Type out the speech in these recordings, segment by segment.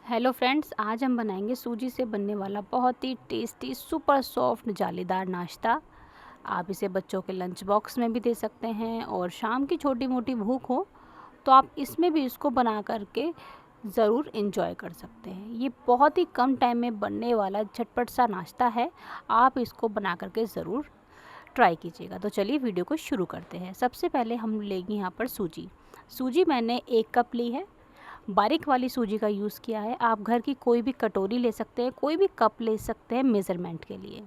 Hello friends, आज हम बनाएंगे सूजी से बनने वाला बहुत ही टेस्टी सुपर सॉफ्ट जालीदार नाश्ता। आप इसे बच्चों के लंच बॉक्स में भी दे सकते हैं और शाम की छोटी मोटी भूख हो तो आप इसमें भी इसको बना करके ज़रूर इंजॉय कर सकते हैं। ये बहुत ही कम टाइम में बनने वाला झटपट सा नाश्ता है। आप इसको बना करके ज़रूर ट्राई कीजिएगा। तो चलिए वीडियो को शुरू करते हैं। सबसे पहले हम लेंगे यहाँ पर सूजी। सूजी मैंने 1 कप ली है। बारीक वाली सूजी का यूज़ किया है। आप घर की कोई भी कटोरी ले सकते हैं, कोई भी कप ले सकते हैं मेज़रमेंट के लिए।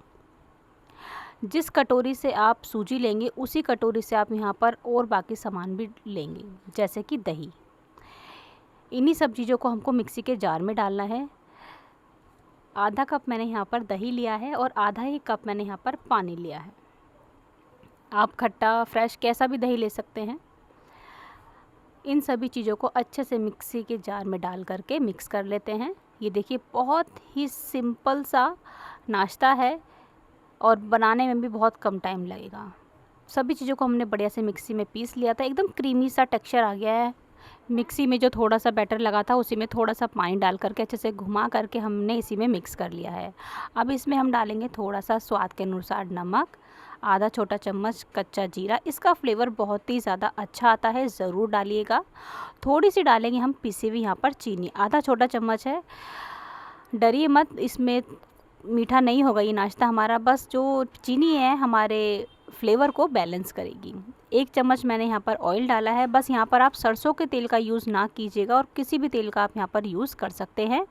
जिस कटोरी से आप सूजी लेंगे उसी कटोरी से आप यहाँ पर और बाकी सामान भी लेंगे, जैसे कि दही। इन्हीं सब चीज़ों को हमको मिक्सी के जार में डालना है। आधा कप मैंने यहाँ पर दही लिया है और आधा ही कप मैंने यहाँ पर पानी लिया है। आप खट्टा फ्रेश कैसा भी दही ले सकते हैं। इन सभी चीज़ों को अच्छे से मिक्सी के जार में डाल करके मिक्स कर लेते हैं। ये देखिए बहुत ही सिंपल सा नाश्ता है और बनाने में भी बहुत कम टाइम लगेगा। सभी चीज़ों को हमने बढ़िया से मिक्सी में पीस लिया था। एकदम क्रीमी सा टेक्सचर आ गया है। मिक्सी में जो थोड़ा सा बैटर लगा था उसी में थोड़ा सा पानी डाल करके अच्छे से घुमा करके हमने इसी में मिक्स कर लिया है। अब इसमें हम डालेंगे थोड़ा सा स्वाद के अनुसार नमक, आधा छोटा चम्मच कच्चा जीरा। इसका फ्लेवर बहुत ही ज़्यादा अच्छा आता है, ज़रूर डालिएगा। थोड़ी सी डालेंगे हम पिसी हुई यहाँ पर चीनी, आधा छोटा चम्मच है। डरिए मत, इसमें मीठा नहीं होगा ये नाश्ता हमारा, बस जो चीनी है हमारे फ्लेवर को बैलेंस करेगी। 1 चम्मच मैंने यहाँ पर ऑयल डाला है। बस यहाँ पर आप सरसों के तेल का यूज़ ना कीजिएगा और किसी भी तेल का आप यहाँ पर यूज़ कर सकते हैं।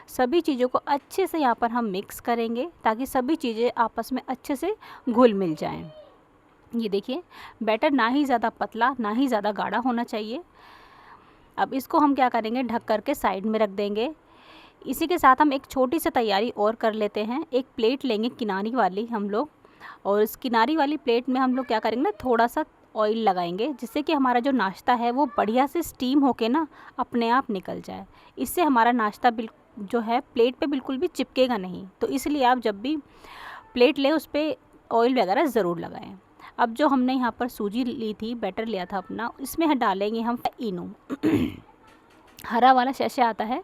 सभी चीज़ों को अच्छे से यहाँ पर हम मिक्स करेंगे ताकि सभी चीज़ें आपस में अच्छे से घुल मिल जाएं। ये देखिए बैटर ना ही ज़्यादा पतला ना ही ज़्यादा गाढ़ा होना चाहिए। अब इसको हम क्या करेंगे, ढक करके साइड में रख देंगे। इसी के साथ हम एक छोटी सी तैयारी और कर लेते हैं। एक प्लेट लेंगे किनारी वाली हम लोग, और इस किनारी वाली प्लेट में हम लोग क्या करेंगे ना, थोड़ा सा ऑयल लगाएंगे जिससे कि हमारा जो नाश्ता है वो बढ़िया से स्टीम होके ना अपने आप निकल जाए। इससे हमारा नाश्ता जो है प्लेट पे बिल्कुल भी चिपकेगा नहीं। तो इसलिए आप जब भी प्लेट लें उस पर ऑयल वगैरह ज़रूर लगाएं। अब जो हमने यहाँ पर सूजी ली थी, बैटर लिया था अपना, इसमें डालेंगे हम इनो। हरा वाला शैशे आता है,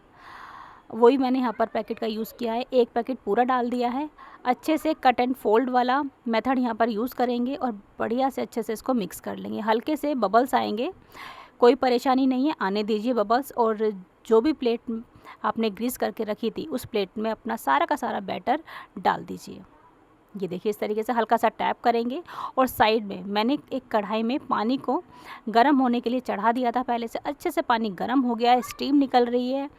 वही मैंने यहाँ पर पैकेट का यूज़ किया है। 1 पैकेट पूरा डाल दिया है। अच्छे से कट एंड फोल्ड वाला मेथड यहाँ पर यूज़ करेंगे और बढ़िया से अच्छे से इसको मिक्स कर लेंगे। हल्के से बबल्स आएंगे, कोई परेशानी नहीं है, आने दीजिए बबल्स। और जो भी प्लेट आपने ग्रीस करके रखी थी उस प्लेट में अपना सारा का सारा बैटर डाल दीजिए। ये देखिए इस तरीके से हल्का सा टैप करेंगे। और साइड में मैंने एक कढ़ाई में पानी को गर्म होने के लिए चढ़ा दिया था पहले से। अच्छे से पानी गर्म हो गया है, स्टीम निकल रही है।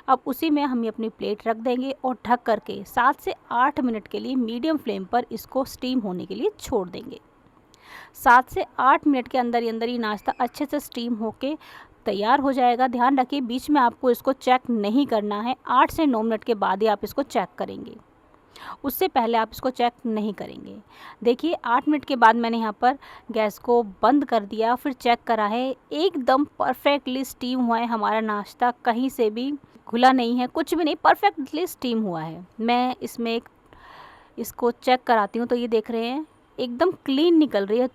अब उसी में हम अपनी प्लेट रख देंगे और ढक करके 7 से 8 मिनट के लिए मीडियम फ्लेम पर इसको स्टीम होने के लिए छोड़ देंगे। 7 से 8 मिनट के अंदर ही नाश्ता अच्छे से स्टीम होके तैयार हो जाएगा। ध्यान रखिए बीच में आपको इसको चेक नहीं करना है। 8 से 9 मिनट के बाद ही आप इसको चेक करेंगे, उससे पहले आप इसको चेक नहीं करेंगे। देखिए 8 मिनट के बाद मैंने यहाँ पर गैस को बंद कर दिया, फिर चेक करा है। एकदम परफेक्टली स्टीम हुआ है हमारा नाश्ता, कहीं से भी घुला नहीं है, कुछ भी नहीं, परफेक्टली स्टीम हुआ है। मैं इसमें इसको चेक कराती हूँ तो ये देख रहे हैं एकदम क्लीन निकल रही है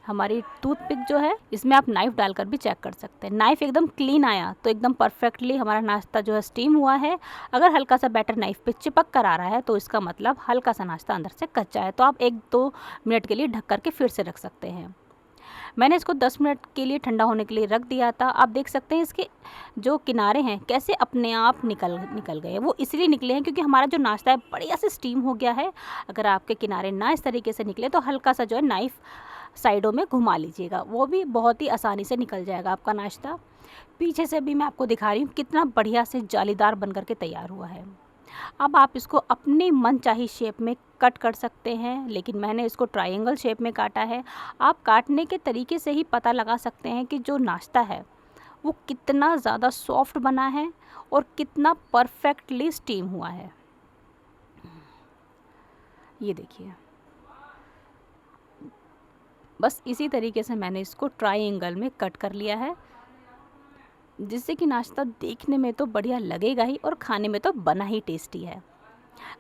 हमारी टूथपिक जो है। इसमें आप नाइफ़ डालकर भी चेक कर सकते हैं। नाइफ़ एकदम क्लीन आया तो एकदम परफेक्टली हमारा नाश्ता जो है स्टीम हुआ है। अगर हल्का सा बैटर नाइफ़ पे चिपक कर आ रहा है तो इसका मतलब हल्का सा नाश्ता अंदर से कच्चा है। तो आप 1-2 मिनट के लिए ढक करके फिर से रख सकते हैं। मैंने इसको 10 मिनट के लिए ठंडा होने के लिए रख दिया था। आप देख सकते हैं इसके जो किनारे हैं कैसे अपने आप निकल गए। वो इसलिए निकले हैं क्योंकि हमारा जो नाश्ता है बढ़िया से स्टीम हो गया है। अगर आपके किनारे ना इस तरीके से निकले तो हल्का सा जो है नाइफ़ साइडों में घुमा लीजिएगा, वो भी बहुत ही आसानी से निकल जाएगा आपका नाश्ता। पीछे से भी मैं आपको दिखा रही हूँ कितना बढ़िया से जालीदार बन करके तैयार हुआ है। अब आप इसको अपनी मनचाही शेप में कट कर सकते हैं, लेकिन मैंने इसको ट्रायंगल शेप में काटा है। आप काटने के तरीके से ही पता लगा सकते हैं कि जो नाश्ता है वो कितना ज़्यादा सॉफ्ट बना है और कितना परफेक्टली स्टीम हुआ है। ये देखिए बस इसी तरीके से मैंने इसको ट्रायंगल में कट कर लिया है, जिससे कि नाश्ता देखने में तो बढ़िया लगेगा ही और खाने में तो बना ही टेस्टी है।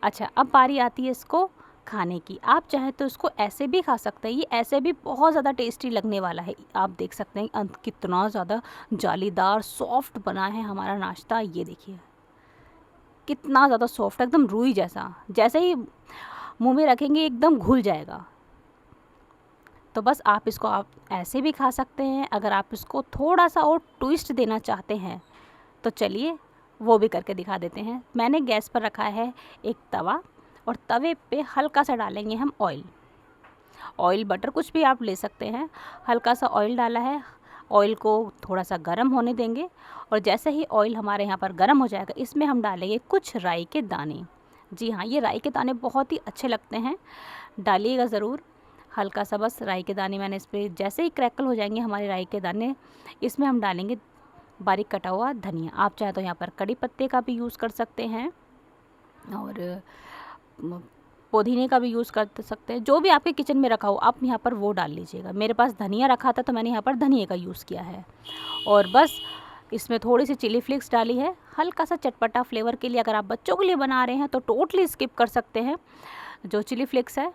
अच्छा, अब बारी आती है इसको खाने की। आप चाहे तो इसको ऐसे भी खा सकते हैं, ये ऐसे भी बहुत ज़्यादा टेस्टी लगने वाला है। आप देख सकते हैं कितना ज़्यादा जालीदार सॉफ्ट बना है हमारा नाश्ता। ये देखिए कितना ज़्यादा सॉफ्ट, एकदम रुई जैसा, जैसे ही मुंह में रखेंगे एकदम घुल जाएगा। तो बस आप इसको आप ऐसे भी खा सकते हैं। अगर आप इसको थोड़ा सा और ट्विस्ट देना चाहते हैं तो चलिए वो भी करके दिखा देते हैं। मैंने गैस पर रखा है एक तवा, और तवे पे हल्का सा डालेंगे हम ऑयल बटर कुछ भी आप ले सकते हैं। हल्का सा ऑयल डाला है, ऑयल को थोड़ा सा गर्म होने देंगे, और जैसे ही ऑयल हमारे यहाँ पर गर्म हो जाएगा इसमें हम डालेंगे कुछ राई के दाने। जी हाँ, ये राई के दाने बहुत ही अच्छे लगते हैं, डालिएगा ज़रूर। हल्का सा बस राई के दाने मैंने इस पर, जैसे ही क्रैकल हो जाएंगे हमारे राई के दाने, इसमें हम डालेंगे बारीक कटा हुआ धनिया। आप चाहे तो यहाँ पर कड़ी पत्ते का भी यूज़ कर सकते हैं और पुदीने का भी यूज़ कर सकते हैं। जो भी आपके किचन में रखा हो आप यहाँ पर वो डाल लीजिएगा। मेरे पास धनिया रखा था तो मैंने यहाँ पर धनिया का यूज़ किया है। और बस इसमें थोड़ी सी चिली फ्लेक्स डाली है, हल्का सा चटपटा फ्लेवर के लिए। अगर आप बच्चों के लिए बना रहे हैं तो टोटली स्किप कर सकते हैं जो चिली फ्लेक्स है।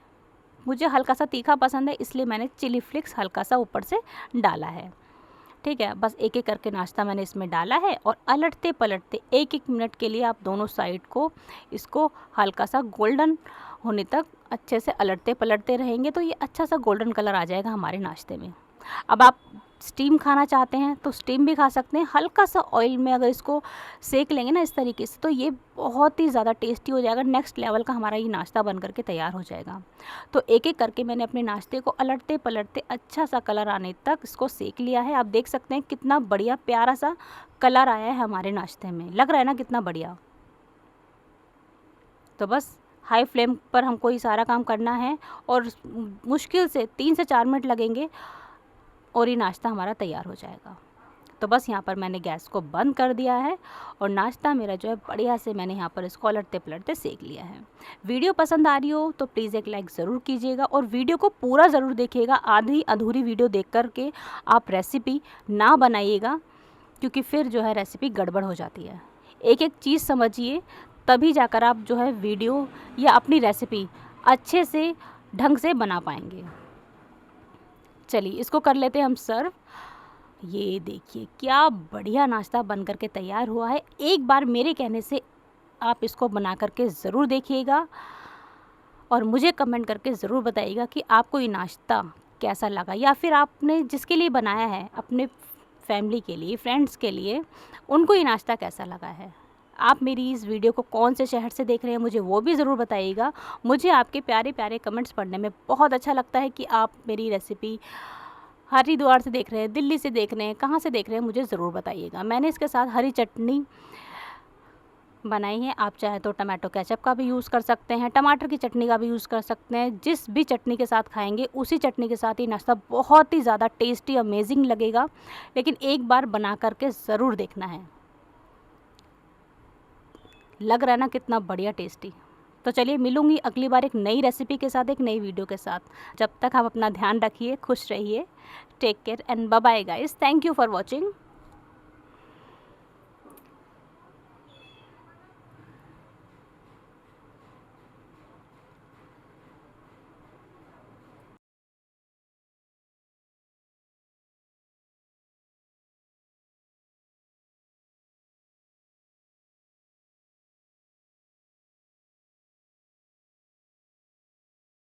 मुझे हल्का सा तीखा पसंद है, इसलिए मैंने चिली फ्लेक्स हल्का सा ऊपर से डाला है। ठीक है, बस एक एक करके नाश्ता मैंने इसमें डाला है, और अलटते पलटते 1-1 मिनट के लिए आप दोनों साइड को इसको हल्का सा गोल्डन होने तक अच्छे से अलटते पलटते रहेंगे, तो ये अच्छा सा गोल्डन कलर आ जाएगा हमारे नाश्ते में। अब आप स्टीम खाना चाहते हैं तो स्टीम भी खा सकते हैं। हल्का सा ऑयल में अगर इसको सेक लेंगे ना इस तरीके से, तो ये बहुत ही ज़्यादा टेस्टी हो जाएगा। नेक्स्ट लेवल का हमारा ये नाश्ता बन करके तैयार हो जाएगा। तो एक एक करके मैंने अपने नाश्ते को अलटते पलटते अच्छा सा कलर आने तक इसको सेक लिया है। आप देख सकते हैं कितना बढ़िया प्यारा सा कलर आया है हमारे नाश्ते में, लग रहा है ना कितना बढ़िया। तो बस हाई फ्लेम पर हमको ये सारा काम करना है, और मुश्किल से 3 से 4 मिनट लगेंगे और ये नाश्ता हमारा तैयार हो जाएगा। तो बस यहाँ पर मैंने गैस को बंद कर दिया है, और नाश्ता मेरा जो है बढ़िया से मैंने यहाँ पर इसको अलटते पलटते सेक लिया है। वीडियो पसंद आ रही हो तो प्लीज़ एक लाइक ज़रूर कीजिएगा, और वीडियो को पूरा ज़रूर देखिएगा। आधी अधूरी वीडियो देख कर के आप रेसिपी ना बनाइएगा, क्योंकि फिर जो है रेसिपी गड़बड़ हो जाती है। एक एक चीज़ समझिए, तभी जाकर आप जो है वीडियो या अपनी रेसिपी अच्छे से ढंग से बना पाएंगे। चलिए इसको कर लेते हैं हम सर्व। ये देखिए क्या बढ़िया नाश्ता बन करके तैयार हुआ है। एक बार मेरे कहने से आप इसको बना करके ज़रूर देखिएगा, और मुझे कमेंट करके ज़रूर बताइएगा कि आपको ये नाश्ता कैसा लगा, या फिर आपने जिसके लिए बनाया है अपने फैमिली के लिए, फ्रेंड्स के लिए, उनको ये नाश्ता कैसा लगा है। आप मेरी इस वीडियो को कौन से शहर से देख रहे हैं मुझे वो भी ज़रूर बताइएगा। मुझे आपके प्यारे प्यारे कमेंट्स पढ़ने में बहुत अच्छा लगता है कि आप मेरी रेसिपी हरिद्वार से देख रहे हैं, दिल्ली से देख रहे हैं, कहाँ से देख रहे हैं मुझे ज़रूर बताइएगा। मैंने इसके साथ हरी चटनी बनाई है। आप चाहे तो टमाटो केचप का भी यूज़ कर सकते हैं, टमाटर की चटनी का भी यूज़ कर सकते हैं। जिस भी चटनी के साथ खाएंगे उसी चटनी के साथ ही नाश्ता बहुत ही ज़्यादा टेस्टी अमेजिंग लगेगा। लेकिन एक बार बना करके ज़रूर देखना है। लग रहा है ना कितना बढ़िया टेस्टी। तो चलिए मिलूंगी अगली बार एक नई रेसिपी के साथ, एक नई वीडियो के साथ। जब तक आप अपना ध्यान रखिए, खुश रहिए, take care and bye bye guys. Thank you for watching.